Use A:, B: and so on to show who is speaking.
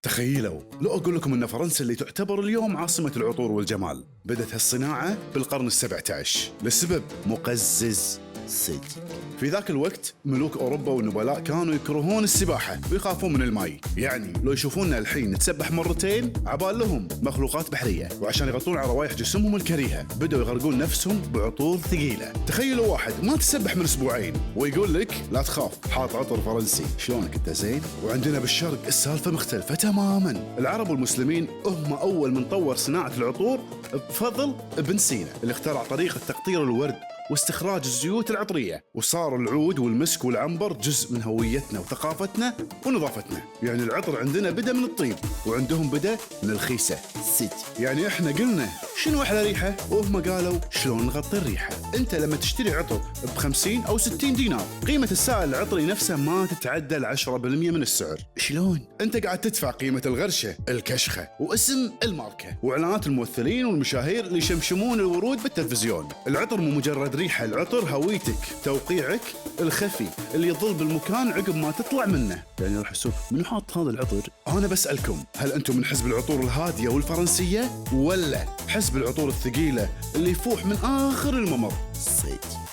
A: تخيلوا لو أقول لكم أن فرنسا اللي تعتبر اليوم عاصمة العطور والجمال بدأت هالصناعة بالقرن ال17 لسبب مقزز صدق. في ذاك الوقت ملوك أوروبا والنبلاء كانوا يكرهون السباحة ويخافون من الماء، يعني لو يشوفوننا الحين نتسبح مرتين عبال لهم مخلوقات بحرية، وعشان يغطون على روايح جسمهم الكريهة بدأوا يغرقون نفسهم بعطور ثقيلة. تخيلوا واحد ما تسبح من أسبوعين ويقول لك لا تخاف حاط عطر فرنسي، شلونك أنت زين؟ وعندنا بالشرق السالفة مختلفة تماماً. العرب والمسلمين هم أول من طور صناعة العطور بفضل ابن سينا اللي اخترع طريقة تقطير الورد واستخراج الزيوت العطرية، وصار العود والمسك والعنبر جزء من هويتنا وثقافتنا ونظافتنا. يعني العطر عندنا بدأ من الطيب وعندهم بدأ من الخيسة سيتي. يعني احنا قلنا شنو احلى ريحة وهم قالوا شلون نغطي الريحة. انت لما تشتري عطر ب50 او 60 دينار قيمة السائل العطري نفسه ما تتعدى ال10% من السعر. شلون؟ انت قاعد تدفع قيمة الغرشة، الكشخة، واسم الماركة، واعلانات الممثلين والمشاهير اللي يشمشمون الورود بالتلفزيون. العطر مو مجرد ريحة، العطر هويتك، توقيعك الخفي اللي يظل بالمكان عقب ما تطلع منه. يعني راح يسوق من حاط هذا العطر. انا بسألكم، هل انتم من حزب العطور الهادية والفرنسية ولا حزب العطور الثقيلة اللي يفوح من اخر الممر؟ صدق.